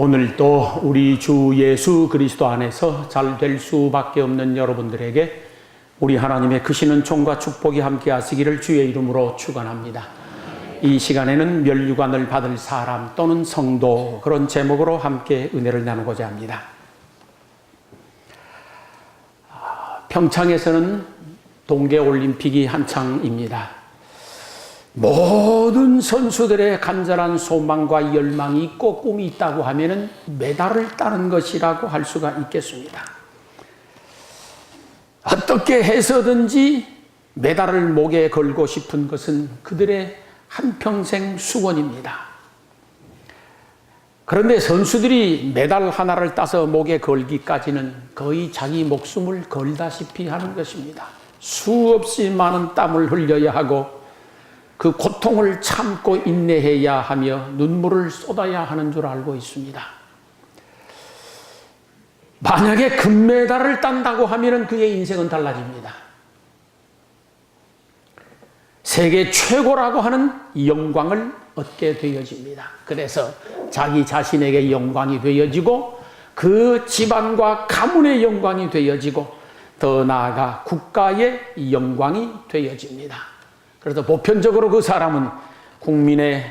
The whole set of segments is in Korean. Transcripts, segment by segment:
오늘도 우리 주 예수 그리스도 안에서 잘 될 수밖에 없는 여러분들에게 우리 하나님의 크시는 총과 축복이 함께 하시기를 주의 이름으로 축원합니다. 이 시간에는 면류관을 받을 사람 또는 성도, 그런 제목으로 함께 은혜를 나누고자 합니다. 평창에서는 동계올림픽이 한창입니다. 모든 선수들의 간절한 소망과 열망이 있고 꿈이 있다고 하면은 메달을 따는 것이라고 할 수가 있겠습니다. 어떻게 해서든지 메달을 목에 걸고 싶은 것은 그들의 한평생 수원입니다. 그런데 선수들이 메달 하나를 따서 목에 걸기까지는 거의 자기 목숨을 걸다시피 하는 것입니다. 수없이 많은 땀을 흘려야 하고 그 고통을 참고 인내해야 하며 눈물을 쏟아야 하는 줄 알고 있습니다. 만약에 금메달을 딴다고 하면 그의 인생은 달라집니다. 세계 최고라고 하는 영광을 얻게 되어집니다. 그래서 자기 자신에게 영광이 되어지고 그 집안과 가문의 영광이 되어지고 더 나아가 국가의 영광이 되어집니다. 그래서 보편적으로 그 사람은 국민의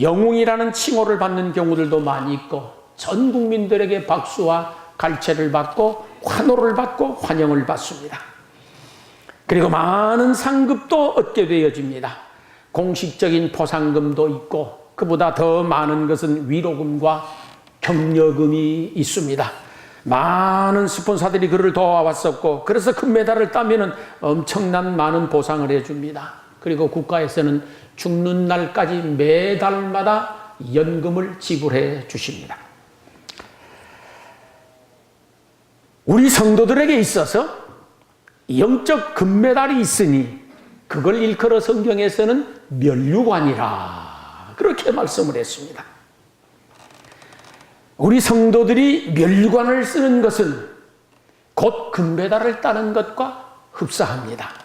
영웅이라는 칭호를 받는 경우들도 많이 있고 전 국민들에게 박수와 갈채를 받고 환호를 받고 환영을 받습니다. 그리고 많은 상급도 얻게 되어집니다. 공식적인 포상금도 있고 그보다 더 많은 것은 위로금과 격려금이 있습니다. 많은 스폰서들이 그를 도와왔었고 그래서 금메달을 따면 엄청난 많은 보상을 해줍니다. 그리고 국가에서는 죽는 날까지 매달마다 연금을 지불해 주십니다. 우리 성도들에게 있어서 영적 금메달이 있으니 그걸 일컬어 성경에서는 면류관이라 그렇게 말씀을 했습니다. 우리 성도들이 면류관을 쓰는 것은 곧 금메달을 따는 것과 흡사합니다.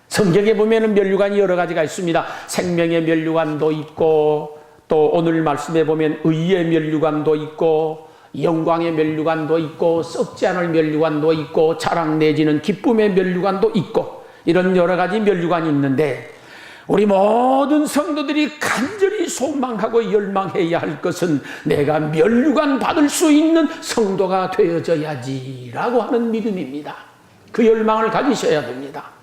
성경에 보면 면류관이 여러 가지가 있습니다. 생명의 면류관도 있고 또 오늘 말씀에 보면 의의 면류관도 있고 영광의 면류관도 있고 썩지 않을 면류관도 있고 자랑 내지는 기쁨의 면류관도 있고 이런 여러 가지 면류관이 있는데 우리 모든 성도들이 간절히 소망하고 열망해야 할 것은 내가 면류관 받을 수 있는 성도가 되어져야지라고 하는 믿음입니다. 그 열망을 가지셔야 됩니다.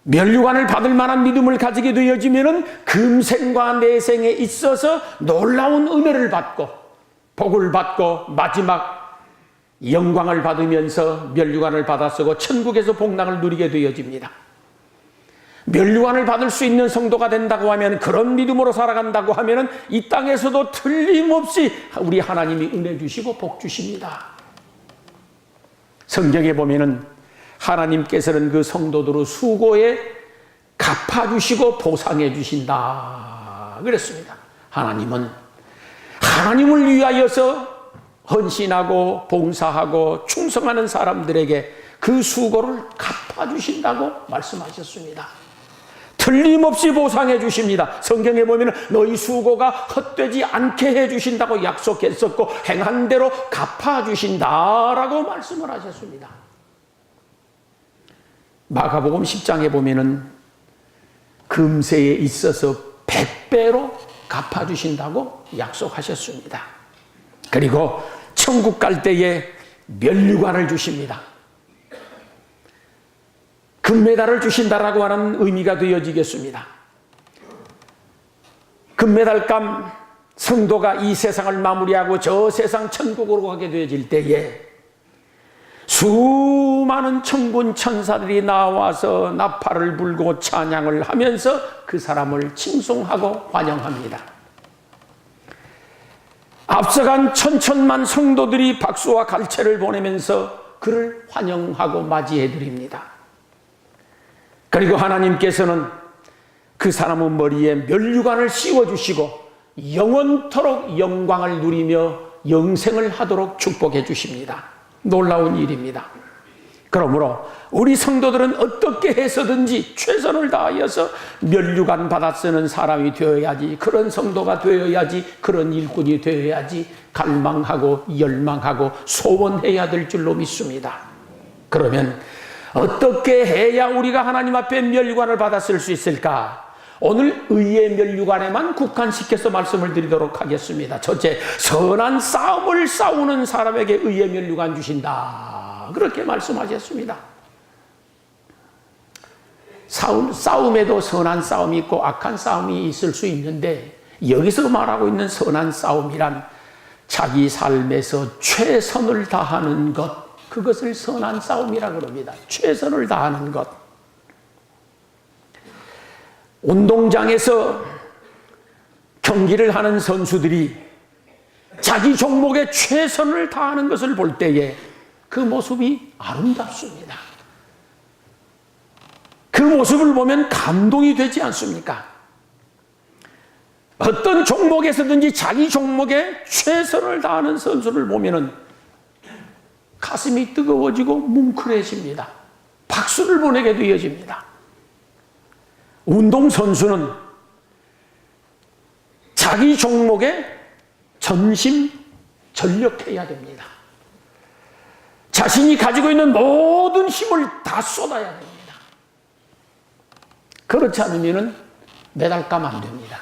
면류관을 받을 만한 믿음을 가지게 되어지면은 금생과 내생에 있어서 놀라운 은혜를 받고 복을 받고 마지막 영광을 받으면서 면류관을 받아 쓰고 천국에서 복락을 누리게 되어집니다. 면류관을 받을 수 있는 성도가 된다고 하면 그런 믿음으로 살아간다고 하면은 이 땅에서도 틀림없이 우리 하나님이 은혜 주시고 복 주십니다. 성경에 보면은 하나님께서는 그 성도들의 수고에 갚아주시고 보상해 주신다 그랬습니다. 하나님은 하나님을 위하여서 헌신하고 봉사하고 충성하는 사람들에게 그 수고를 갚아주신다고 말씀하셨습니다. 틀림없이 보상해 주십니다. 성경에 보면 너희 수고가 헛되지 않게 해 주신다고 약속했었고 행한 대로 갚아주신다라고 말씀을 하셨습니다. 마가복음 10장에 보면은 금세에 있어서 100배로 갚아주신다고 약속하셨습니다. 그리고 천국 갈 때에 면류관을 주십니다. 금메달을 주신다라고 하는 의미가 되어지겠습니다. 금메달감 성도가 이 세상을 마무리하고 저 세상 천국으로 가게 되어질 때에 수많은 천군 천사들이 나와서 나팔을 불고 찬양을 하면서 그 사람을 칭송하고 환영합니다. 앞서간 천천만 성도들이 박수와 갈채를 보내면서 그를 환영하고 맞이해 드립니다. 그리고 하나님께서는 그 사람의 머리에 면류관을 씌워주시고 영원토록 영광을 누리며 영생을 하도록 축복해 주십니다. 놀라운 일입니다. 그러므로 우리 성도들은 어떻게 해서든지 최선을 다하여서 면류관 받아 쓰는 사람이 되어야지, 그런 성도가 되어야지, 그런 일꾼이 되어야지 갈망하고 열망하고 소원해야 될 줄로 믿습니다. 그러면 어떻게 해야 우리가 하나님 앞에 면류관을 받아 쓸 수 있을까? 오늘 의의 면류관에만 국한시켜서 말씀을 드리도록 하겠습니다. 첫째, 선한 싸움을 싸우는 사람에게 의의 면류관 주신다, 그렇게 말씀하셨습니다. 싸움에도 선한 싸움이 있고 악한 싸움이 있을 수 있는데, 여기서 말하고 있는 선한 싸움이란 자기 삶에서 최선을 다하는 것, 그것을 선한 싸움이라고 그럽니다. 최선을 다하는 것. 운동장에서 경기를 하는 선수들이 자기 종목에 최선을 다하는 것을 볼 때에 그 모습이 아름답습니다. 그 모습을 보면 감동이 되지 않습니까? 어떤 종목에서든지 자기 종목에 최선을 다하는 선수를 보면은 가슴이 뜨거워지고 뭉클해집니다. 박수를 보내게 되어집니다. 운동선수는 자기 종목에 전심전력해야 됩니다. 자신이 가지고 있는 모든 힘을 다 쏟아야 됩니다. 그렇지 않으면 메달감 안 됩니다.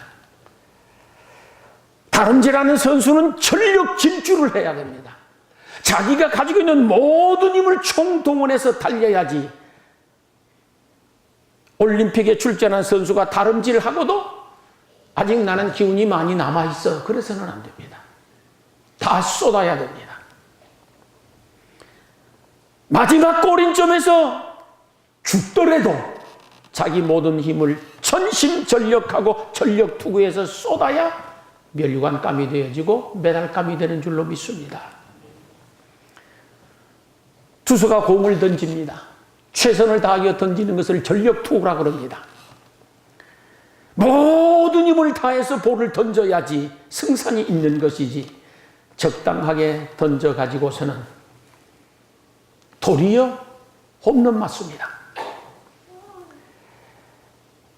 다름질하는 선수는 전력 질주를 해야 됩니다. 자기가 가지고 있는 모든 힘을 총동원해서 달려야지. 올림픽에 출전한 선수가 다름질하고도 아직 나는 기운이 많이 남아있어, 그래서는 안 됩니다. 다 쏟아야 됩니다. 마지막 골인점에서 죽더라도 자기 모든 힘을 전심전력하고 전력투구해서 쏟아야 면류관감이 되어지고 메달감이 되는 줄로 믿습니다. 투수가 공을 던집니다. 최선을 다하여 던지는 것을 전력투구라고 합니다. 모든 힘을 다해서 볼을 던져야지 승산이 있는 것이지, 적당하게 던져가지고서는 도리어 홈런 맞습니다.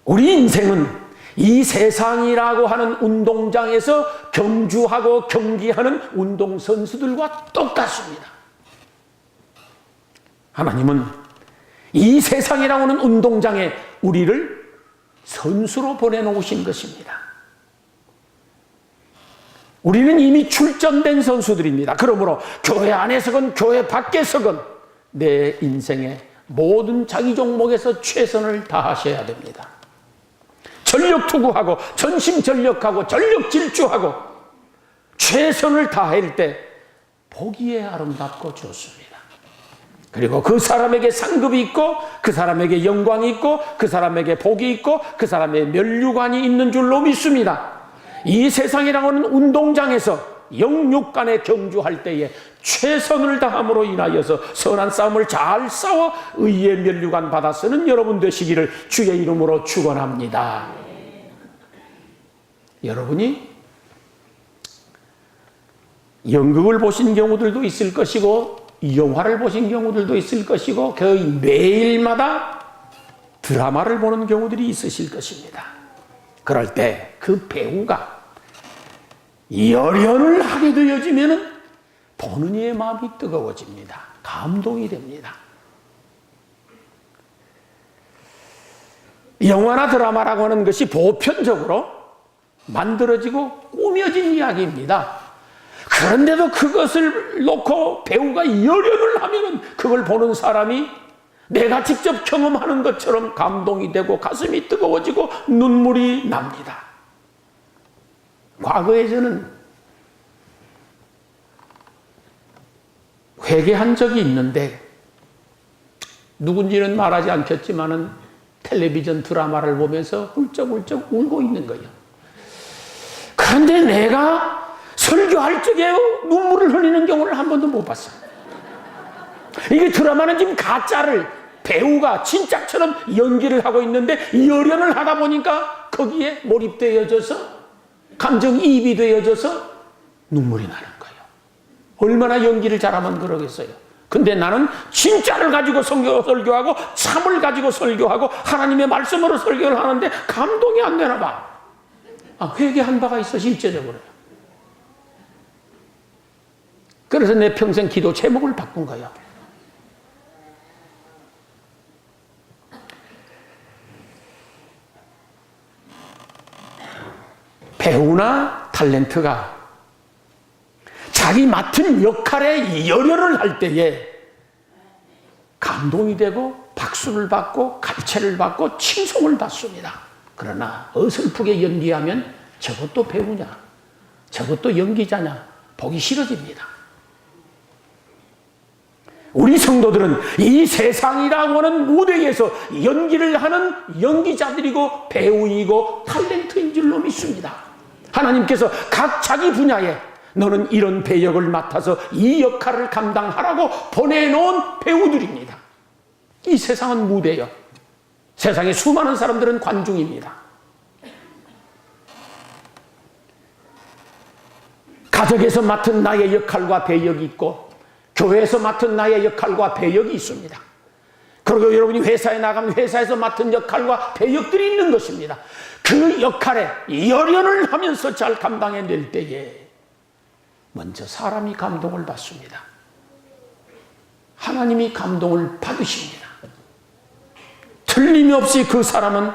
우리 인생은 이 세상이라고 하는 운동장에서 경주하고 경기하는 운동선수들과 똑같습니다. 하나님은 이 세상이라고 하는 운동장에 우리를 선수로 보내놓으신 것입니다. 우리는 이미 출전된 선수들입니다. 그러므로 교회 안에서건 교회 밖에서건 내 인생의 모든 자기 종목에서 최선을 다하셔야 됩니다. 전력투구하고 전심전력하고 전력질주하고 최선을 다할 때 보기에 아름답고 좋습니다. 그리고 그 사람에게 상급이 있고, 그 사람에게 영광이 있고, 그 사람에게 복이 있고, 그 사람의 면류관이 있는 줄로 믿습니다. 이 세상이라고 하는 운동장에서 영육간에 경주할 때에 최선을 다함으로 인하여서 선한 싸움을 잘 싸워 의의 면류관 받아 쓰는 여러분 되시기를 주의 이름으로 축원합니다. 여러분이 연극을 보신 경우들도 있을 것이고 영화를 보신 경우들도 있을 것이고 거의 매일마다 드라마를 보는 경우들이 있으실 것입니다. 그럴 때 그 배우가 열연을 하게 되어지면 보는 이의 마음이 뜨거워집니다. 감동이 됩니다. 영화나 드라마라고 하는 것이 보편적으로 만들어지고 꾸며진 이야기입니다. 그런데도 그것을 놓고 배우가 열연을 하면 그걸 보는 사람이 내가 직접 경험하는 것처럼 감동이 되고 가슴이 뜨거워지고 눈물이 납니다. 과거에 저는 회개한 적이 있는데, 누군지는 말하지 않겠지만은 텔레비전 드라마를 보면서 훌쩍훌쩍 울고 있는 거예요. 그런데 내가 설교할 적에 눈물을 흘리는 경우를 한 번도 못 봤어요. 이게 드라마는 지금 가짜를 배우가 진짜처럼 연기를 하고 있는데 열연을 하다 보니까 거기에 몰입되어져서 감정이입이 되어져서 눈물이 나는 거예요. 얼마나 연기를 잘하면 그러겠어요. 근데 나는 진짜를 가지고 설교하고 참을 가지고 설교하고 하나님의 말씀으로 설교를 하는데 감동이 안 되나 봐. 회개한 바가 있어, 실제적으로. 그래서 내 평생 기도 제목을 바꾼 거야. 배우나 탤런트가 자기 맡은 역할에 열연을 할 때에 감동이 되고 박수를 받고 가르침을 받고 칭송을 받습니다. 그러나 어설프게 연기하면 저것도 배우냐, 저것도 연기자냐 보기 싫어집니다. 우리 성도들은 이 세상이라고 하는 무대에서 연기를 하는 연기자들이고 배우이고 탤런트인 줄로 믿습니다. 하나님께서 각 자기 분야에 너는 이런 배역을 맡아서 이 역할을 감당하라고 보내놓은 배우들입니다. 이 세상은 무대요. 세상의 수많은 사람들은 관중입니다. 가정에서 맡은 나의 역할과 배역이 있고 교회에서 맡은 나의 역할과 배역이 있습니다. 그리고 여러분이 회사에 나가면 회사에서 맡은 역할과 배역들이 있는 것입니다. 그 역할에 열연을 하면서 잘 감당해낼 때에 먼저 사람이 감동을 받습니다. 하나님이 감동을 받으십니다. 틀림없이 그 사람은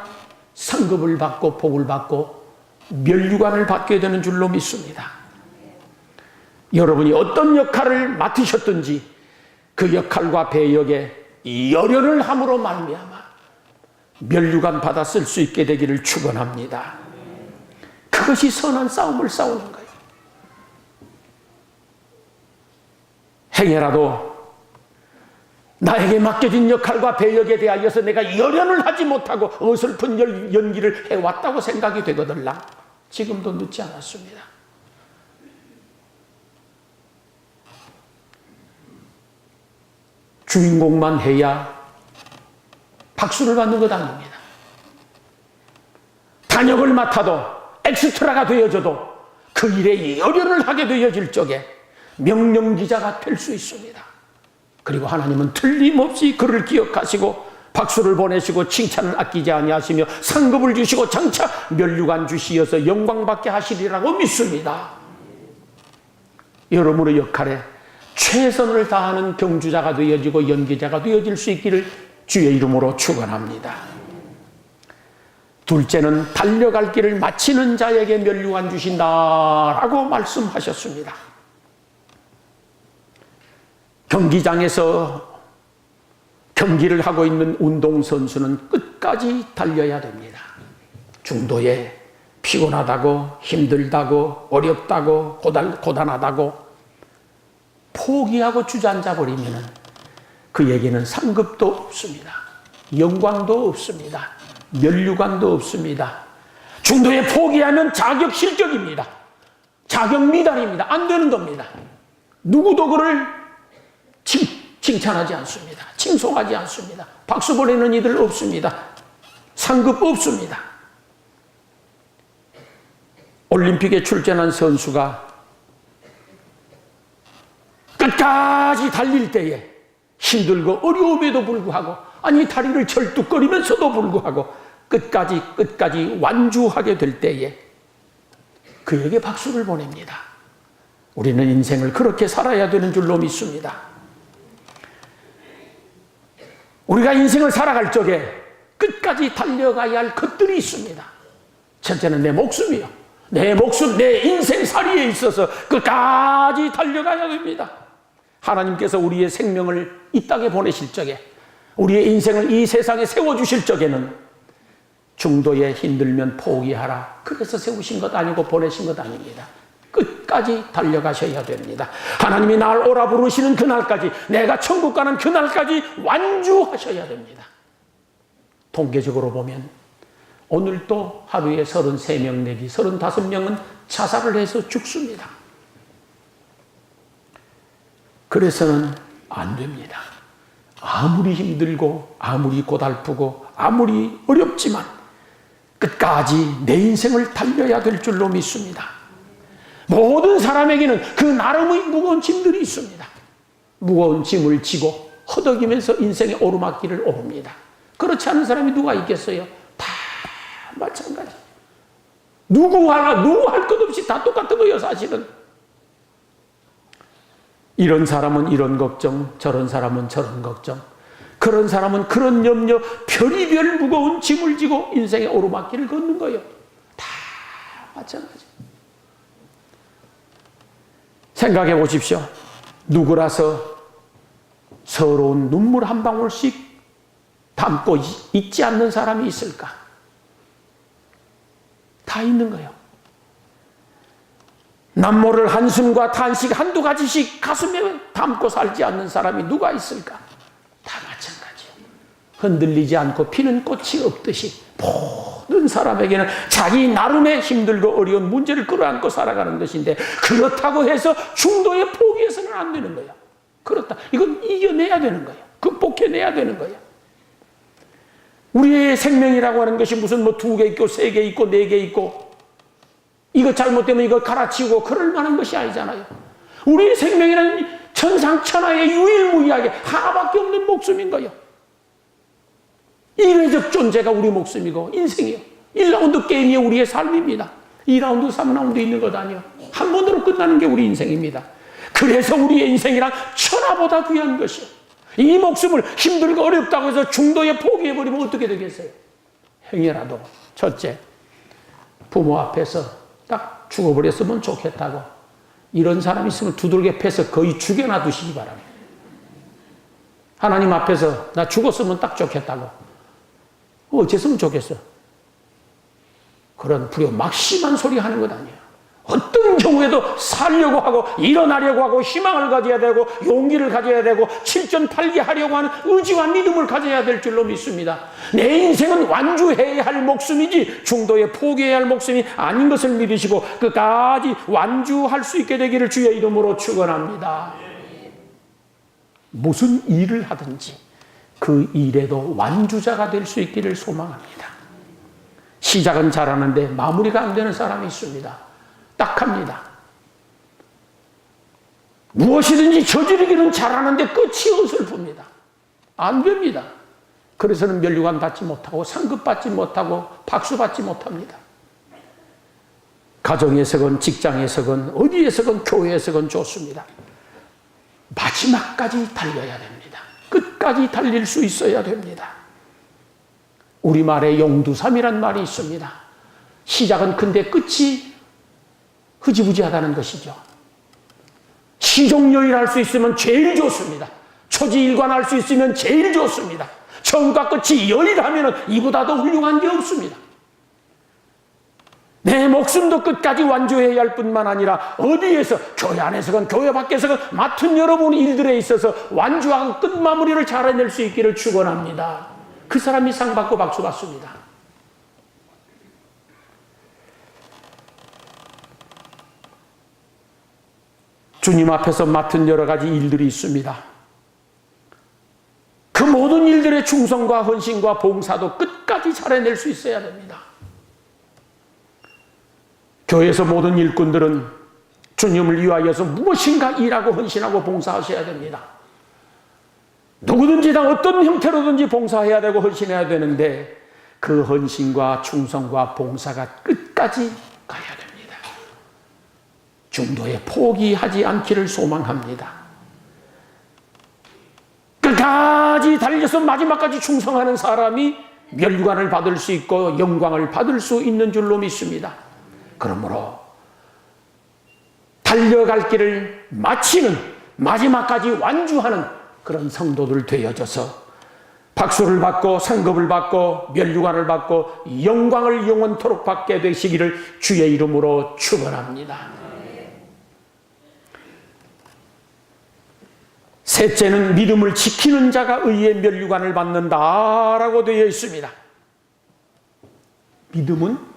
상급을 받고 복을 받고 면류관을 받게 되는 줄로 믿습니다. 여러분이 어떤 역할을 맡으셨든지 그 역할과 배역에 열연을 함으로 말미암아 면류관 받아 쓸 수 있게 되기를 축원합니다. 그것이 선한 싸움을 싸우는 거예요. 행여라도 나에게 맡겨진 역할과 배역에 대하여서 내가 열연을 하지 못하고 어설픈 연기를 해왔다고 생각이 되거들라 지금도 늦지 않았습니다. 주인공만 해야 박수를 받는 것 아닙니다. 단역을 맡아도 엑스트라가 되어져도 그 일에 열연을 하게 되어질 적에 명령기자가 될 수 있습니다. 그리고 하나님은 틀림없이 그를 기억하시고 박수를 보내시고 칭찬을 아끼지 아니하시며 상급을 주시고 장차 면류관 주시어서 영광받게 하시리라고 믿습니다. 여러분의 역할에 최선을 다하는 경주자가 되어지고 연기자가 되어질 수 있기를 주의 이름으로 축원합니다. 둘째는 달려갈 길을 마치는 자에게 면류관 주신다라고 말씀하셨습니다. 경기장에서 경기를 하고 있는 운동선수는 끝까지 달려야 됩니다. 중도에 피곤하다고 힘들다고 어렵다고 고단하다고 포기하고 주저앉아 버리면 그에게는 상급도 없습니다. 영광도 없습니다. 면류관도 없습니다. 중도에 포기하면 자격 실격입니다. 자격 미달입니다. 안 되는 겁니다. 누구도 그를 칭찬하지 않습니다. 칭송하지 않습니다. 박수 보내는 이들 없습니다. 상급 없습니다. 올림픽에 출전한 선수가 끝까지 달릴 때에 힘들고 어려움에도 불구하고 아니 다리를 절뚝거리면서도 불구하고 끝까지 완주하게 될 때에 그에게 박수를 보냅니다. 우리는 인생을 그렇게 살아야 되는 줄로 믿습니다. 우리가 인생을 살아갈 적에 끝까지 달려가야 할 것들이 있습니다. 첫째는 내 목숨이요. 내 목숨, 내 인생살이에 있어서 끝까지 달려가야 됩니다. 하나님께서 우리의 생명을 이 땅에 보내실 적에 우리의 인생을 이 세상에 세워주실 적에는 중도에 힘들면 포기하라. 그래서 세우신 것 아니고 보내신 것 아닙니다. 끝까지 달려가셔야 됩니다. 하나님이 날 오라 부르시는 그날까지 내가 천국 가는 그날까지 완주하셔야 됩니다. 통계적으로 보면 오늘도 하루에 33명 내지 35명은 자살을 해서 죽습니다. 그래서는 안 됩니다. 아무리 힘들고 아무리 고달프고 아무리 어렵지만 끝까지 내 인생을 달려야 될 줄로 믿습니다. 모든 사람에게는 그 나름의 무거운 짐들이 있습니다. 무거운 짐을 지고 허덕이면서 인생의 오르막길을 오릅니다. 그렇지 않은 사람이 누가 있겠어요? 다 마찬가지. 누구 할 것 없이 다 똑같은 거예요, 사실은. 이런 사람은 이런 걱정, 저런 사람은 저런 걱정, 그런 사람은 그런 염려, 별의별 무거운 짐을 지고 인생의 오르막길을 걷는 거예요. 다 마찬가지. 생각해 보십시오. 누구라서 서러운 눈물 한 방울씩 담고 있지 않는 사람이 있을까? 다 있는 거예요. 남모를 한숨과 탄식 한두 가지씩 가슴에 담고 살지 않는 사람이 누가 있을까? 다 마찬가지예요. 흔들리지 않고 피는 꽃이 없듯이 모든 사람에게는 자기 나름의 힘들고 어려운 문제를 끌어안고 살아가는 것인데, 그렇다고 해서 중도에 포기해서는 안 되는 거예요. 그렇다. 이건 이겨내야 되는 거예요. 극복해내야 되는 거예요. 우리의 생명이라고 하는 것이 무슨 뭐 2개 있고 3개 있고 4개 있고 이거 잘못되면 이거 갈아치우고 그럴 만한 것이 아니잖아요. 우리의 생명이라는 천상천하의 유일무이하게 하나밖에 없는 목숨인 거예요. 일회적 존재가 우리 목숨이고 인생이요. 1라운드 게임이 우리의 삶입니다. 2라운드, 3라운드 있는 것 아니에요. 한 번으로 끝나는 게 우리 인생입니다. 그래서 우리의 인생이란 천하보다 귀한 것이요. 이 목숨을 힘들고 어렵다고 해서 중도에 포기해버리면 어떻게 되겠어요? 행여라도 첫째, 부모 앞에서 딱 죽어버렸으면 좋겠다고 이런 사람이 있으면 두들겨 패서 거의 죽여놔 두시기 바랍니다. 하나님 앞에서 나 죽었으면 딱 좋겠다고 어째서면 좋겠어? 그런 막심한 소리 하는 것 아니에요. 어떤 경우에도 살려고 하고 일어나려고 하고 희망을 가져야 되고 용기를 가져야 되고 7전8기 하려고 하는 의지와 믿음을 가져야 될 줄로 믿습니다. 내 인생은 완주해야 할 목숨이지 중도에 포기해야 할 목숨이 아닌 것을 믿으시고 끝까지 완주할 수 있게 되기를 주의 이름으로 축원합니다. 무슨 일을 하든지 그 일에도 완주자가 될 수 있기를 소망합니다. 시작은 잘하는데 마무리가 안 되는 사람이 있습니다. 딱합니다. 무엇이든지 저지르기는 잘하는데 끝이 어설픕니다. 안 됩니다. 그래서는 면류관 받지 못하고 상급 받지 못하고 박수 받지 못합니다. 가정에서건 직장에서건 어디에서건 교회에서건 좋습니다. 마지막까지 달려야 됩니다. 끝까지 달릴 수 있어야 됩니다. 우리말에 용두삼이란 말이 있습니다. 시작은 큰데 끝이 흐지부지하다는 것이죠. 시종여일할 수 있으면 제일 좋습니다. 초지일관할 수 있으면 제일 좋습니다. 처음과 끝이 여일하면 이보다 더 훌륭한 게 없습니다. 내 목숨도 끝까지 완주해야 할 뿐만 아니라 어디에서 교회 안에서건 교회 밖에서건 맡은 여러분 일들에 있어서 완주하고 끝마무리를 잘 해낼 수 있기를 축원합니다. 그 사람이 상 받고 박수 받습니다. 주님 앞에서 맡은 여러 가지 일들이 있습니다. 그 모든 일들의 충성과 헌신과 봉사도 끝까지 잘 해낼 수 있어야 됩니다. 교회에서 모든 일꾼들은 주님을 위하여서 무엇인가 일하고 헌신하고 봉사하셔야 됩니다. 누구든지 다 어떤 형태로든지 봉사해야 되고 헌신해야 되는데 그 헌신과 충성과 봉사가 끝까지 가야 됩니다. 중도에 포기하지 않기를 소망합니다. 끝까지 달려서 마지막까지 충성하는 사람이 멸관을 받을 수 있고 영광을 받을 수 있는 줄로 믿습니다. 그러므로 달려갈 길을 마치는 마지막까지 완주하는 그런 성도들 되어져서 박수를 받고 상급을 받고 멸류관을 받고 영광을 영원토록 받게 되시기를 주의 이름으로 축원합니다. 셋째는 믿음을 지키는 자가 의의 멸류관을 받는다라고 되어 있습니다. 믿음은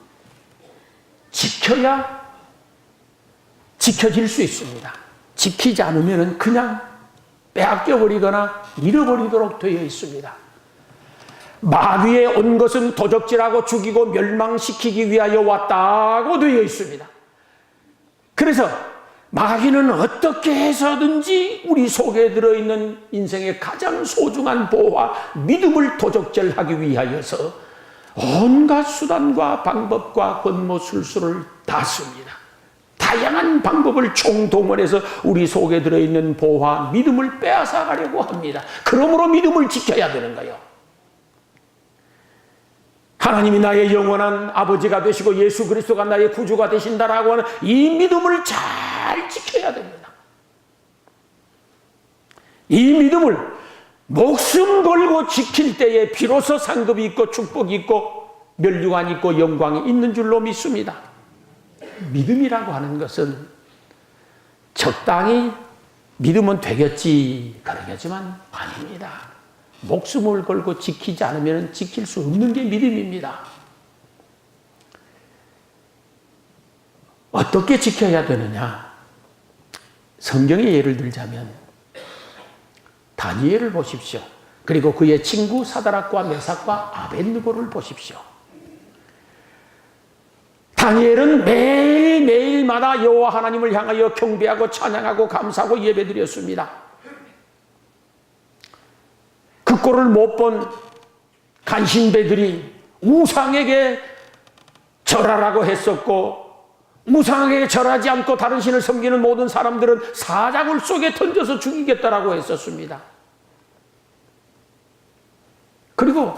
지켜야 지켜질 수 있습니다. 지키지 않으면 그냥 빼앗겨버리거나 잃어버리도록 되어 있습니다. 마귀에 온 것은 도적질하고 죽이고 멸망시키기 위하여 왔다고 되어 있습니다. 그래서 마귀는 어떻게 해서든지 우리 속에 들어있는 인생의 가장 소중한 보호와 믿음을 도적질하기 위하여서 온갖 수단과 방법과 권모술수를 다 씁니다. 다양한 방법을 총동원해서 우리 속에 들어있는 보호와 믿음을 빼앗아가려고 합니다. 그러므로 믿음을 지켜야 되는 거예요. 하나님이 나의 영원한 아버지가 되시고 예수 그리스도가 나의 구주가 되신다라고 하는 이 믿음을 잘 지켜야 됩니다. 이 믿음을 목숨 걸고 지킬 때에 비로소 상급이 있고 축복이 있고 면류관이 있고 영광이 있는 줄로 믿습니다. 믿음이라고 하는 것은 적당히 믿으면 되겠지 그러겠지만 아닙니다. 목숨을 걸고 지키지 않으면 지킬 수 없는 게 믿음입니다. 어떻게 지켜야 되느냐? 성경의 예를 들자면 다니엘을 보십시오. 그리고 그의 친구 사드락과 메삭과 아벳느고를 보십시오. 다니엘은 매일매일마다 여호와 하나님을 향하여 경배하고 찬양하고 감사하고 예배드렸습니다. 그 꼴을 못 본 간신배들이 우상에게 절하라고 했었고 우상에게 절하지 않고 다른 신을 섬기는 모든 사람들은 사자굴 속에 던져서 죽이겠다라고 했었습니다. 그리고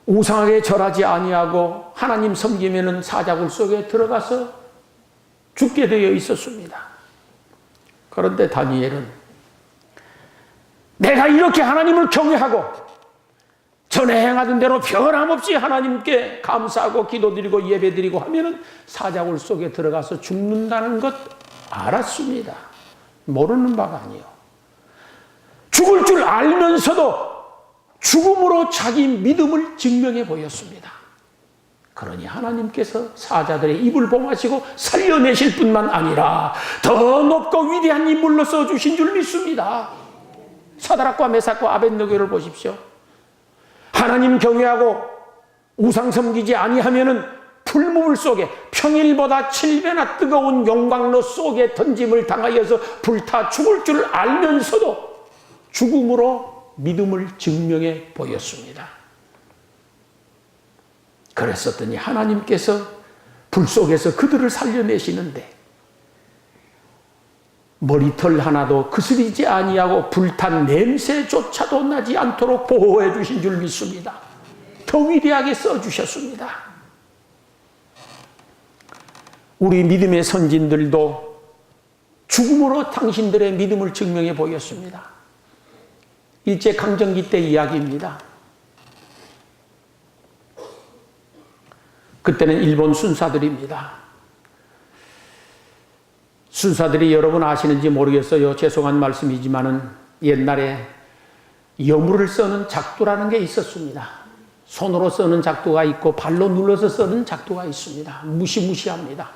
우상에게 절하지 아니하고 하나님 섬기면은 사자굴 속에 들어가서 죽게 되어 있었습니다. 그런데 다니엘은 내가 이렇게 하나님을 경외하고 전에 행하던 대로 변함없이 하나님께 감사하고 기도드리고 예배드리고 하면은 사자굴 속에 들어가서 죽는다는 것 알았습니다. 모르는 바가 아니요. 죽을 줄 알면서도 죽음으로 자기 믿음을 증명해 보였습니다. 그러니 하나님께서 사자들의 입을 봉하시고 살려내실 뿐만 아니라 더 높고 위대한 인물로 써주신 줄 믿습니다. 사드락과 메삭과 아벳느고를 보십시오. 하나님 경외하고 우상 섬기지 아니하면은 풀무불 속에 평일보다 7배나 뜨거운 용광로 속에 던짐을 당하여서 불타 죽을 줄 알면서도 죽음으로 믿음을 증명해 보였습니다. 그랬었더니 하나님께서 불 속에서 그들을 살려내시는데 머리털 하나도 그스리지 아니하고 불탄 냄새조차도 나지 않도록 보호해 주신 줄 믿습니다. 더 위대하게 써주셨습니다. 우리 믿음의 선진들도 죽음으로 당신들의 믿음을 증명해 보였습니다. 일제강점기 때 이야기입니다. 그때는 일본 순사들입니다. 순사들이 여러분 아시는지 모르겠어요. 죄송한 말씀이지만은 옛날에 여물을 써는 작두라는 게 있었습니다. 손으로 써는 작두가 있고 발로 눌러서 써는 작두가 있습니다. 무시무시합니다.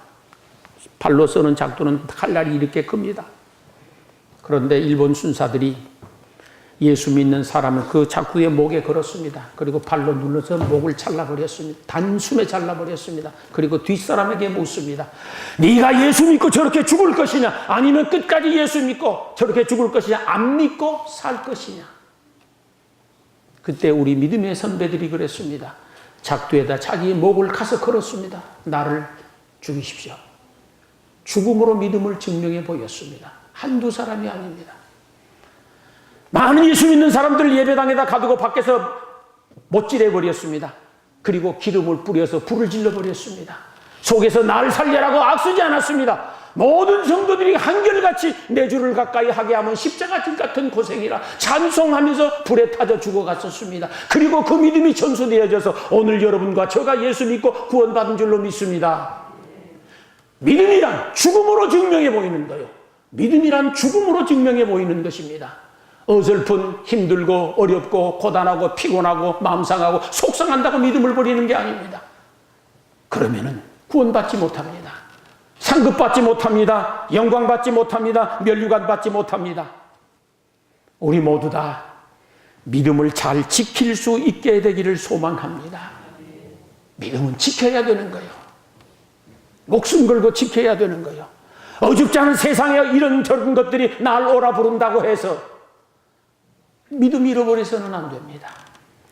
발로 써는 작두는 칼날이 이렇게 큽니다. 그런데 일본 순사들이 예수 믿는 사람을 그 작두의 목에 걸었습니다. 그리고 발로 눌러서 목을 잘라버렸습니다. 단숨에 잘라버렸습니다. 그리고 뒷사람에게 묻습니다. 네가 예수 믿고 저렇게 죽을 것이냐? 아니면 끝까지 예수 믿고 저렇게 죽을 것이냐? 안 믿고 살 것이냐? 그때 우리 믿음의 선배들이 그랬습니다. 작두에다 자기의 목을 가서 걸었습니다. 나를 죽이십시오. 죽음으로 믿음을 증명해 보였습니다. 한두 사람이 아닙니다. 많은 예수 믿는 사람들을 예배당에다 가두고 밖에서 못질해버렸습니다. 그리고 기름을 뿌려서 불을 질러버렸습니다. 속에서 나를 살려라고 악쓰지 않았습니다. 모든 성도들이 한결같이 내 주를 가까이 하게 하면 십자가질 같은 고생이라 찬송하면서 불에 타져 죽어갔었습니다. 그리고 그 믿음이 전수되어져서 오늘 여러분과 저가 예수 믿고 구원받은 줄로 믿습니다. 믿음이란 죽음으로 증명해 보이는 거예요. 믿음이란 죽음으로 증명해 보이는 것입니다. 어설픈 힘들고 어렵고 고단하고 피곤하고 마음 상하고 속상한다고 믿음을 버리는 게 아닙니다. 그러면은 구원받지 못합니다. 상급받지 못합니다. 영광받지 못합니다. 면류관 받지 못합니다. 우리 모두 다 믿음을 잘 지킬 수 있게 되기를 소망합니다. 믿음은 지켜야 되는 거예요. 목숨 걸고 지켜야 되는 거예요. 어줍지 않은 세상에 이런저런 것들이 날 오라 부른다고 해서 믿음 잃어버려서는 안 됩니다.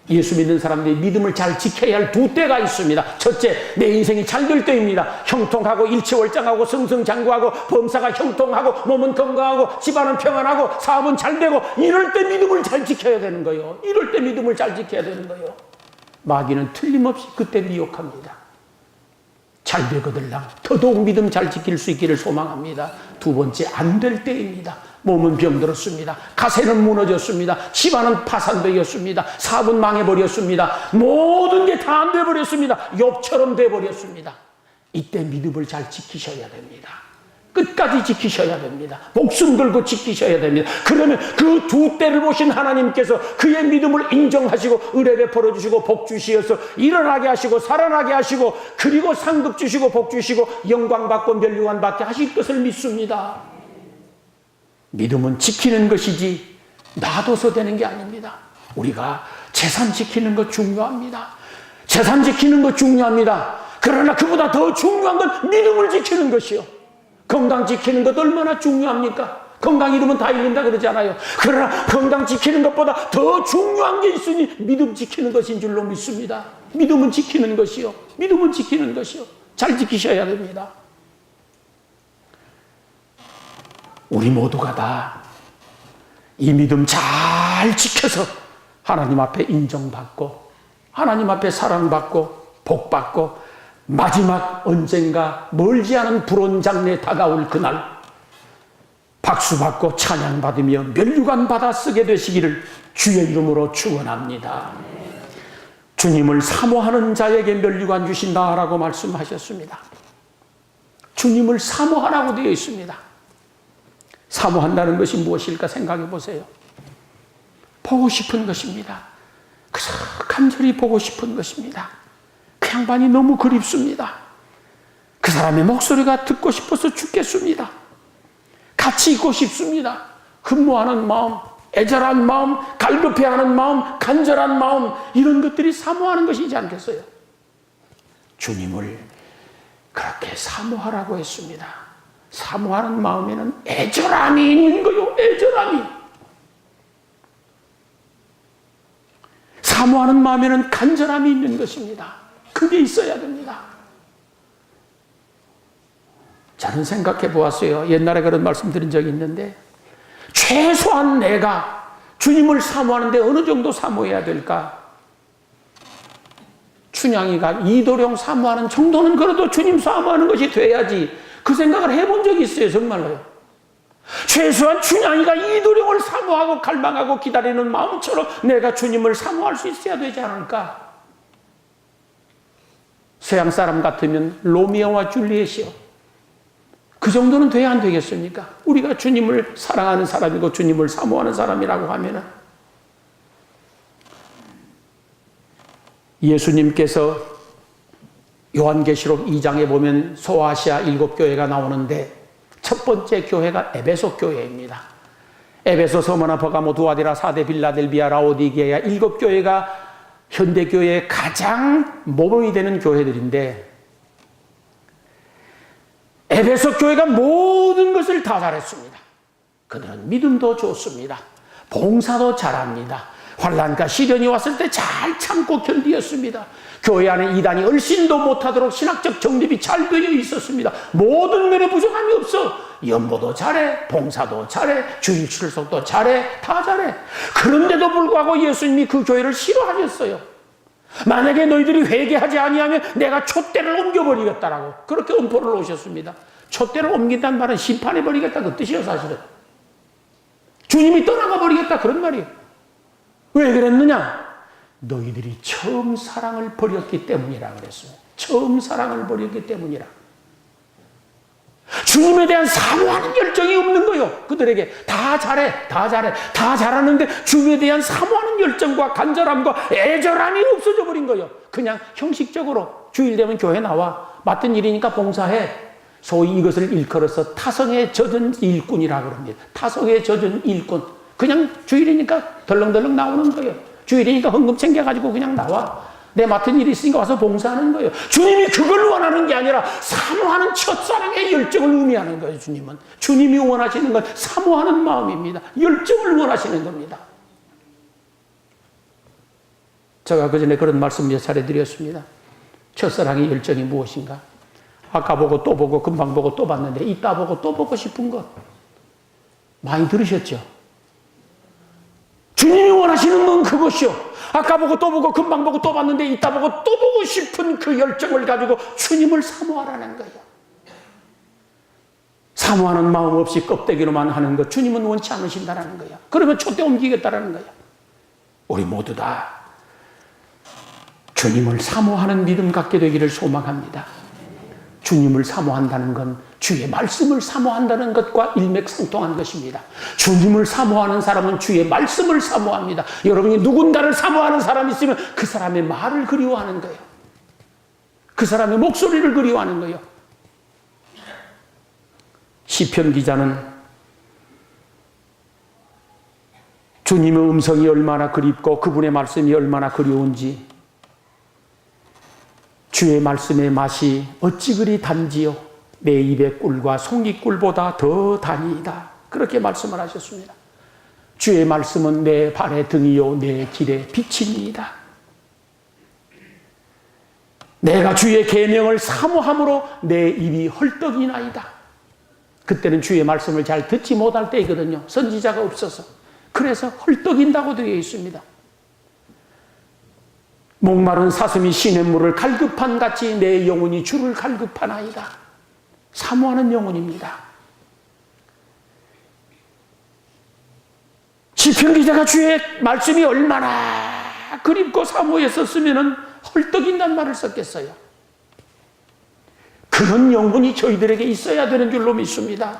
예수 믿는 사람들이 믿음을 잘 지켜야 할 두 때가 있습니다. 첫째, 내 인생이 잘 될 때입니다. 형통하고 일치월장하고 승승장구하고 범사가 형통하고 몸은 건강하고 집안은 평안하고 사업은 잘 되고 이럴 때 믿음을 잘 지켜야 되는 거예요. 이럴 때 믿음을 잘 지켜야 되는 거예요. 마귀는 틀림없이 그때 미혹합니다. 잘 되거들랑 더더욱 믿음 잘 지킬 수 있기를 소망합니다. 두 번째, 안 될 때입니다. 몸은 병들었습니다. 가세는 무너졌습니다. 집안은 파산되었습니다. 사업은 망해버렸습니다. 모든 게 다 안 돼버렸습니다. 욥처럼 돼버렸습니다. 이때 믿음을 잘 지키셔야 됩니다. 끝까지 지키셔야 됩니다. 목숨 걸고 지키셔야 됩니다. 그러면 그 두 때를 보신 하나님께서 그의 믿음을 인정하시고 은혜 베풀어 주시고 복 주시어서 일어나게 하시고 살아나게 하시고 그리고 상급 주시고 복 주시고 영광 받고 멸류관 받게 하실 것을 믿습니다. 믿음은 지키는 것이지 놔둬서 되는 게 아닙니다. 우리가 재산 지키는 것 중요합니다. 재산 지키는 것 중요합니다. 그러나 그보다 더 중요한 건 믿음을 지키는 것이요. 건강 지키는 것 얼마나 중요합니까? 건강 잃으면 다 잃는다 그러잖아요. 그러나 건강 지키는 것보다 더 중요한 게 있으니 믿음 지키는 것인 줄로 믿습니다. 믿음은 지키는 것이요. 믿음은 지키는 것이요. 잘 지키셔야 됩니다. 우리 모두가 다 이 믿음 잘 지켜서 하나님 앞에 인정받고 하나님 앞에 사랑받고 복받고 마지막 언젠가 멀지 않은 불온 장래 다가올 그날 박수받고 찬양받으며 멸류관 받아 쓰게 되시기를 주의 이름으로 축원합니다. 주님을 사모하는 자에게 멸류관 주신다라고 말씀하셨습니다. 주님을 사모하라고 되어 있습니다. 사모한다는 것이 무엇일까 생각해 보세요. 보고 싶은 것입니다. 그저 간절히 보고 싶은 것입니다. 그 양반이 너무 그립습니다. 그 사람의 목소리가 듣고 싶어서 죽겠습니다. 같이 있고 싶습니다. 흠모하는 마음, 애절한 마음, 갈급해하는 마음, 간절한 마음 이런 것들이 사모하는 것이지 않겠어요? 주님을 그렇게 사모하라고 했습니다. 사모하는 마음에는 애절함이 있는 거요. 애절함이. 사모하는 마음에는 간절함이 있는 것입니다. 그게 있어야 됩니다. 저는 생각해 보았어요. 옛날에 그런 말씀 드린 적이 있는데 최소한 내가 주님을 사모하는데 어느 정도 사모해야 될까? 춘향이가 이도령 사모하는 정도는 그래도 주님 사모하는 것이 돼야지. 그 생각을 해본 적이 있어요. 정말로요. 최소한 춘향이가 이도령을 사모하고 갈망하고 기다리는 마음처럼 내가 주님을 사모할 수 있어야 되지 않을까? 서양 사람 같으면 로미오와 줄리엣이요. 그 정도는 돼야 안 되겠습니까? 우리가 주님을 사랑하는 사람이고 주님을 사모하는 사람이라고 하면은 예수님께서 요한계시록 2장에 보면 소아시아 7교회가 나오는데 첫 번째 교회가 에베소 교회입니다. 에베소, 서머나, 버가모, 두아디라, 사데, 빌라델비아, 라오디게아 7교회가 현대교회의 가장 모범이 되는 교회들인데 에베소 교회가 모든 것을 다 잘했습니다. 그들은 믿음도 좋습니다. 봉사도 잘합니다. 환난과 시련이 왔을 때 잘 참고 견디었습니다. 교회 안에 이단이 얼씬도 못하도록 신학적 정립이 잘 되어 있었습니다. 모든 면에 부족함이 없어. 연보도 잘해, 봉사도 잘해, 주일 출석도 잘해, 다 잘해. 그런데도 불구하고 예수님이 그 교회를 싫어하셨어요. 만약에 너희들이 회개하지 아니하면 내가 촛대를 옮겨버리겠다라고 그렇게 엄포를 놓으셨습니다. 촛대를 옮긴다는 말은 심판해버리겠다 그 뜻이에요. 사실은 주님이 떠나가 버리겠다 그런 말이에요. 왜 그랬느냐? 너희들이 처음 사랑을 버렸기 때문이라 그랬어요. 처음 사랑을 버렸기 때문이라. 주님에 대한 사모하는 열정이 없는 거요. 그들에게 다 잘해, 다 잘해, 다 잘하는데 주님에 대한 사모하는 열정과 간절함과 애절함이 없어져 버린 거요. 그냥 형식적으로 주일 되면 교회 나와. 맡은 일이니까 봉사해. 소위 이것을 일컬어서 타성에 젖은 일꾼이라고 합니다. 타성에 젖은 일꾼. 그냥 주일이니까 덜렁덜렁 나오는 거예요. 주일이니까 헌금 챙겨가지고 그냥 나와. 내 맡은 일이 있으니까 와서 봉사하는 거예요. 주님이 그걸 원하는 게 아니라 사모하는 첫사랑의 열정을 의미하는 거예요. 주님은. 주님이 원하시는 건 사모하는 마음입니다. 열정을 원하시는 겁니다. 제가 그전에 그런 말씀 몇 차례 드렸습니다. 첫사랑의 열정이 무엇인가? 아까 보고 또 보고 금방 보고 또 봤는데 이따 보고 또 보고 싶은 것 많이 들으셨죠? 주님이 원하시는 건 그것이요. 아까 보고 또 보고 금방 보고 또 봤는데 이따 보고 또 보고 싶은 그 열정을 가지고 주님을 사모하라는 거예요. 사모하는 마음 없이 껍데기로만 하는 것 주님은 원치 않으신다는 거예요. 그러면 촛대 옮기겠다라는 거예요. 우리 모두 다 주님을 사모하는 믿음 갖게 되기를 소망합니다. 주님을 사모한다는 건 주의 말씀을 사모한다는 것과 일맥상통한 것입니다. 주님을 사모하는 사람은 주의 말씀을 사모합니다. 여러분이 누군가를 사모하는 사람이 있으면 그 사람의 말을 그리워하는 거예요. 그 사람의 목소리를 그리워하는 거예요. 시편 기자는 주님의 음성이 얼마나 그립고 그분의 말씀이 얼마나 그리운지 주의 말씀의 맛이 어찌 그리 단지요 내 입의 꿀과 송이꿀보다 더 다니이다. 그렇게 말씀을 하셨습니다. 주의 말씀은 내 발의 등이요 내 길의 빛이니이다. 내가 주의 계명을 사모함으로 내 입이 헐떡이나이다. 그때는 주의 말씀을 잘 듣지 못할 때이거든요. 선지자가 없어서. 그래서 헐떡인다고 되어 있습니다. 목마른 사슴이 시냇물을 갈급한 같이 내 영혼이 주를 갈급하나이다. 사모하는 영혼입니다. 시편 기자가 주의 말씀이 얼마나 그립고 사모했었으면 헐떡인단 말을 썼겠어요. 그런 영혼이 저희들에게 있어야 되는 줄로 믿습니다.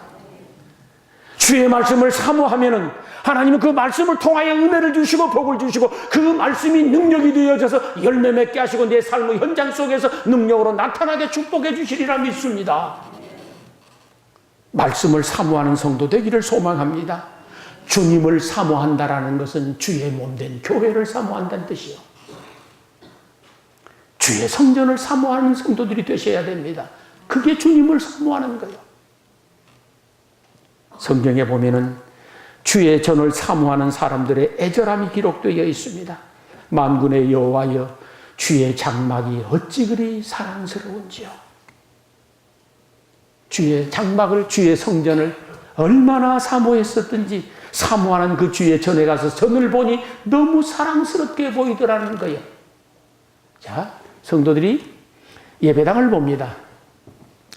주의 말씀을 사모하면은 하나님은 그 말씀을 통하여 은혜를 주시고 복을 주시고 그 말씀이 능력이 되어져서 열매 맺게 하시고 내 삶의 현장 속에서 능력으로 나타나게 축복해 주시리라 믿습니다. 말씀을 사모하는 성도 되기를 소망합니다. 주님을 사모한다라는 것은 주의 몸된 교회를 사모한다는 뜻이요. 주의 성전을 사모하는 성도들이 되셔야 됩니다. 그게 주님을 사모하는 거예요. 성경에 보면은 주의 전을 사모하는 사람들의 애절함이 기록되어 있습니다. 만군의 여호와여 주의 장막이 어찌 그리 사랑스러운지요. 주의 장막을 주의 성전을 얼마나 사모했었든지 사모하는 그 주의 전에 가서 전을 보니 너무 사랑스럽게 보이더라는 거예요. 자, 성도들이 예배당을 봅니다.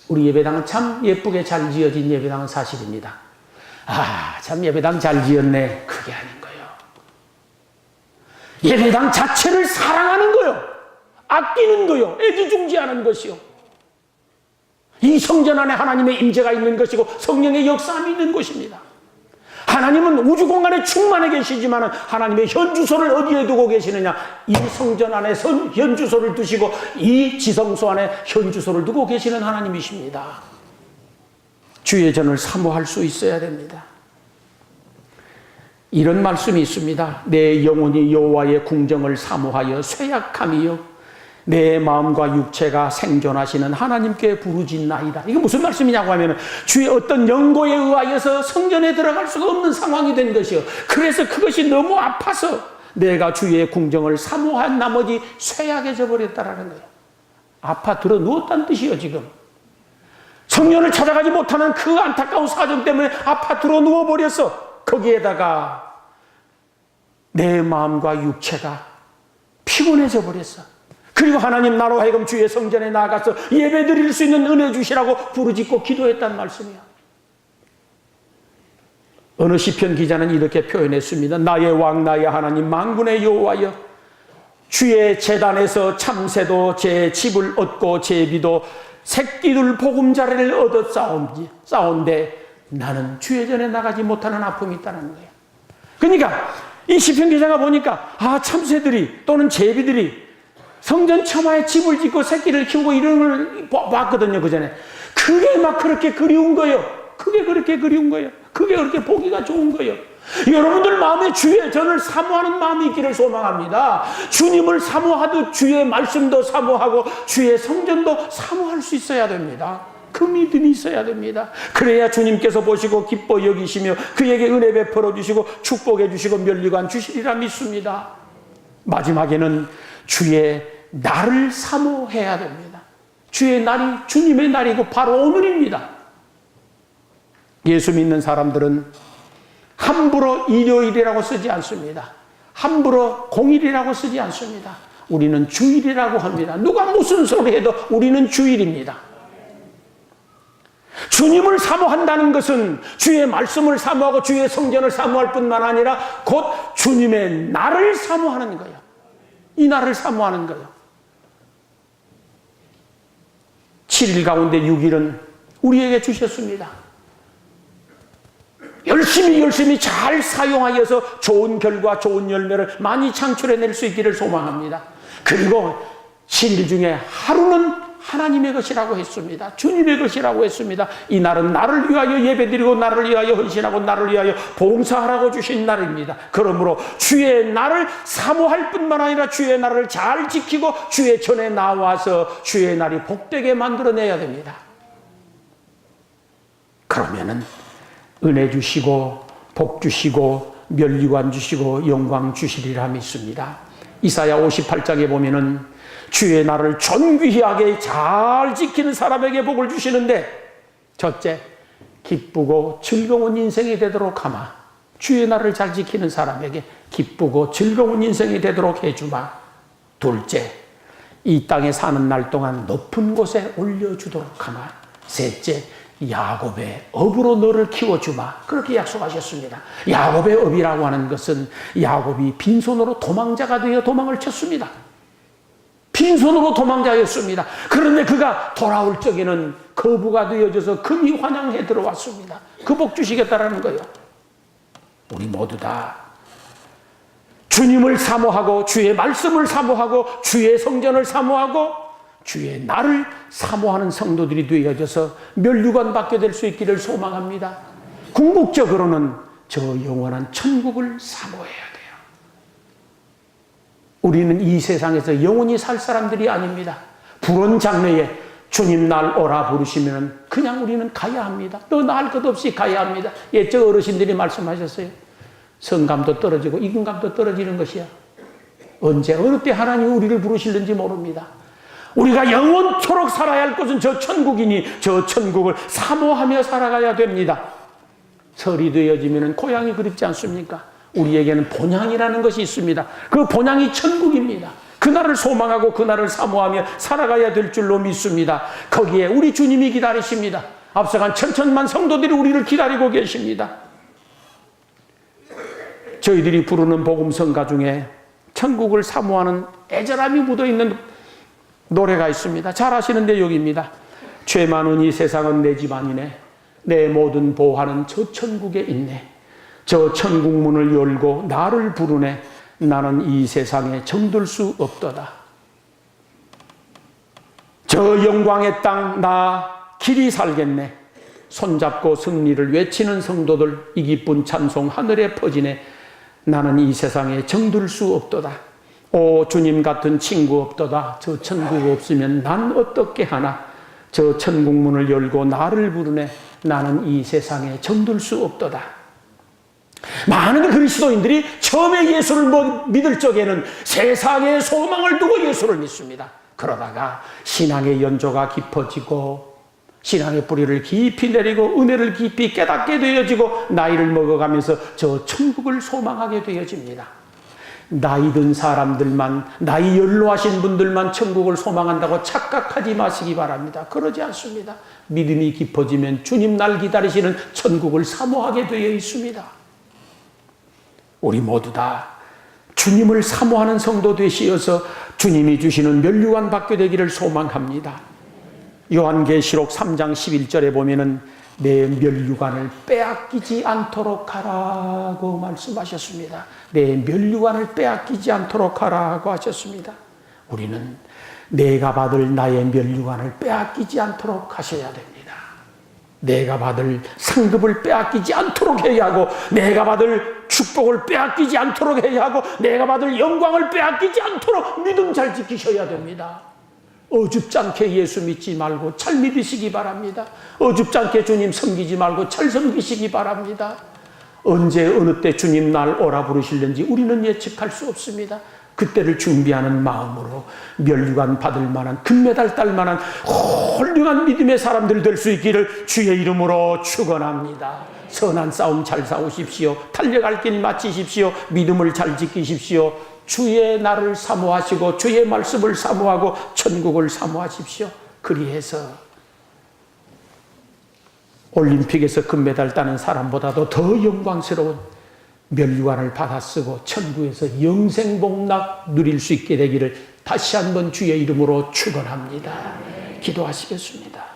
우리 예배당은 참 예쁘게 잘 지어진 예배당은 사실입니다. 아, 참 예배당 잘 지었네. 그게 아닌 거예요. 예배당 자체를 사랑하는 거요. 아끼는 거요. 애지중지하는 것이요. 이 성전 안에 하나님의 임재가 있는 것이고 성령의 역사함이 있는 것입니다. 하나님은 우주 공간에 충만해 계시지만 하나님의 현주소를 어디에 두고 계시느냐? 이 성전 안에 현주소를 두시고 이 지성소 안에 현주소를 두고 계시는 하나님이십니다. 주의 전을 사모할 수 있어야 됩니다. 이런 말씀이 있습니다. 내 영혼이 여호와의 궁정을 사모하여 쇠약함이요 내 마음과 육체가 생존하시는 하나님께 부르짖나이다. 이게 무슨 말씀이냐고 하면 주의 어떤 연고에 의하여서 성전에 들어갈 수가 없는 상황이 된 것이요. 그래서 그것이 너무 아파서 내가 주의 궁정을 사모한 나머지 쇠약해져 버렸다라는 거예요. 아파 들어 누웠다는 뜻이요. 지금 성전을 찾아가지 못하는 그 안타까운 사정 때문에 아파 들어 누워버렸어. 거기에다가 내 마음과 육체가 피곤해져 버렸어. 그리고 하나님 나로 하여금 주의 성전에 나가서 예배 드릴 수 있는 은혜 주시라고 부르짖고 기도했단 말씀이야. 어느 시편 기자는 이렇게 표현했습니다. 나의 왕 나의 하나님 만군의 여호와여 주의 제단에서 참새도 제 집을 얻고 제비도 새끼들 보금자리를 얻어 싸운데 나는 주의 전에 나가지 못하는 아픔이 있다는 거예요. 그러니까 이 시편 기자가 보니까 참새들이 또는 제비들이 성전 처마에 집을 짓고 새끼를 키우고 이런 걸 봤거든요. 그 전에 그게 막 그렇게 그리운 거예요. 그게 그렇게 그리운 거예요. 그게 그렇게 보기가 좋은 거예요. 여러분들 마음에 주의 전을 사모하는 마음이 있기를 소망합니다. 주님을 사모하듯 주의 말씀도 사모하고 주의 성전도 사모할 수 있어야 됩니다. 그 믿음이 있어야 됩니다. 그래야 주님께서 보시고 기뻐 여기시며 그에게 은혜 베풀어 주시고 축복해 주시고 면류관 주시리라 믿습니다. 마지막에는 주의 날을 사모해야 됩니다. 주의 날이 주님의 날이고 바로 오늘입니다. 예수 믿는 사람들은 함부로 일요일이라고 쓰지 않습니다. 함부로 공일이라고 쓰지 않습니다. 우리는 주일이라고 합니다. 누가 무슨 소리 해도 우리는 주일입니다. 주님을 사모한다는 것은 주의 말씀을 사모하고 주의 성전을 사모할 뿐만 아니라 곧 주님의 날을 사모하는 거예요. 이 날을 사모하는 거예요. 7일 가운데 6일은 우리에게 주셨습니다. 열심히 잘 사용하여서 좋은 결과, 좋은 열매를 많이 창출해낼 수 있기를 소망합니다. 그리고 7일 중에 하루는 하나님의 것이라고 했습니다. 주님의 것이라고 했습니다. 이 날은 나를 위하여 예배드리고 나를 위하여 헌신하고 나를 위하여 봉사하라고 주신 날입니다. 그러므로 주의 날을 사모할 뿐만 아니라 주의 날을 잘 지키고 주의 전에 나와서 주의 날이 복되게 만들어내야 됩니다. 그러면은 은혜 주시고 복 주시고 면류관 주시고 영광 주시리라 믿습니다. 이사야 58장에 보면은 주의 날을 존귀하게 잘 지키는 사람에게 복을 주시는데, 첫째, 기쁘고 즐거운 인생이 되도록 하마. 주의 날을 잘 지키는 사람에게 기쁘고 즐거운 인생이 되도록 해주마. 둘째, 이 땅에 사는 날 동안 높은 곳에 올려주도록 하마. 셋째, 야곱의 업으로 너를 키워주마. 그렇게 약속하셨습니다. 야곱의 업이라고 하는 것은 야곱이 빈손으로 도망자가 되어 도망을 쳤습니다. 빈손으로 도망자였습니다. 그런데 그가 돌아올 적에는 거부가 되어져서 금이 환영해 들어왔습니다. 그 복 주시겠다라는 거예요. 우리 모두 다 주님을 사모하고 주의 말씀을 사모하고 주의 성전을 사모하고 주의 날을 사모하는 성도들이 되어져서 면류관 받게 될 수 있기를 소망합니다. 궁극적으로는 저 영원한 천국을 사모해야 돼요. 우리는 이 세상에서 영원히 살 사람들이 아닙니다. 불온 장래에 주님 날 오라 부르시면 그냥 우리는 가야 합니다. 또 나을 것 없이 가야 합니다. 옛적 어르신들이 말씀하셨어요. 성감도 떨어지고 이근감도 떨어지는 것이야. 언제 어느 때 하나님이 우리를 부르실는지 모릅니다. 우리가 영원토록 살아야 할 곳은 저 천국이니 저 천국을 사모하며 살아가야 됩니다. 설이 되어지면 고향이 그립지 않습니까? 우리에게는 본향이라는 것이 있습니다. 그 본향이 천국입니다. 그날을 소망하고 그날을 사모하며 살아가야 될 줄로 믿습니다. 거기에 우리 주님이 기다리십니다. 앞서간 천천만 성도들이 우리를 기다리고 계십니다. 저희들이 부르는 복음성가 중에 천국을 사모하는 애절함이 묻어있는 노래가 있습니다. 잘 아시는 내용입니다. 죄 많은 이 세상은 내 집 아니네. 내 모든 보화는 저 천국에 있네. 저 천국 문을 열고 나를 부르네. 나는 이 세상에 정들 수 없도다. 저 영광의 땅 나 길이 살겠네. 손잡고 승리를 외치는 성도들 이 기쁜 찬송 하늘에 퍼지네. 나는 이 세상에 정들 수 없도다. 오 주님 같은 친구 없도다. 저 천국 없으면 난 어떻게 하나. 저 천국 문을 열고 나를 부르네. 나는 이 세상에 정들 수 없도다. 많은 그리스도인들이 처음에 예수를 믿을 적에는 세상의 소망을 두고 예수를 믿습니다. 그러다가 신앙의 연조가 깊어지고 신앙의 뿌리를 깊이 내리고 은혜를 깊이 깨닫게 되어지고 나이를 먹어가면서 저 천국을 소망하게 되어집니다. 나이 든 사람들만, 나이 연로하신 분들만 천국을 소망한다고 착각하지 마시기 바랍니다. 그러지 않습니다. 믿음이 깊어지면 주님 날 기다리시는 천국을 사모하게 되어 있습니다. 우리 모두 다 주님을 사모하는 성도 되시어서 주님이 주시는 면류관 받게 되기를 소망합니다. 요한계시록 3장 11절에 보면은 내 면류관을 빼앗기지 않도록 하라고 말씀하셨습니다. 내 면류관을 빼앗기지 않도록 하라고 하셨습니다. 우리는 내가 받을 나의 면류관을 빼앗기지 않도록 하셔야 됩니다. 내가 받을 상급을 빼앗기지 않도록 해야 하고, 내가 받을 축복을 빼앗기지 않도록 해야 하고, 내가 받을 영광을 빼앗기지 않도록 믿음 잘 지키셔야 됩니다. 어줍지 않게 예수 믿지 말고 잘 믿으시기 바랍니다. 어줍지 않게 주님 섬기지 말고 잘 섬기시기 바랍니다. 언제 어느 때 주님 날 오라 부르실는지 우리는 예측할 수 없습니다. 그때를 준비하는 마음으로 면류관 받을 만한, 금메달 딸 만한 훌륭한 믿음의 사람들 될 수 있기를 주의 이름으로 축원합니다. 선한 싸움 잘 싸우십시오. 달려갈 길 마치십시오. 믿음을 잘 지키십시오. 주의 날을 사모하시고 주의 말씀을 사모하고 천국을 사모하십시오. 그리해서 올림픽에서 금메달 따는 사람보다도 더 영광스러운 면류관을 받아 쓰고 천국에서 영생복락 누릴 수 있게 되기를 다시 한번 주의 이름으로 축원합니다. 기도하시겠습니다.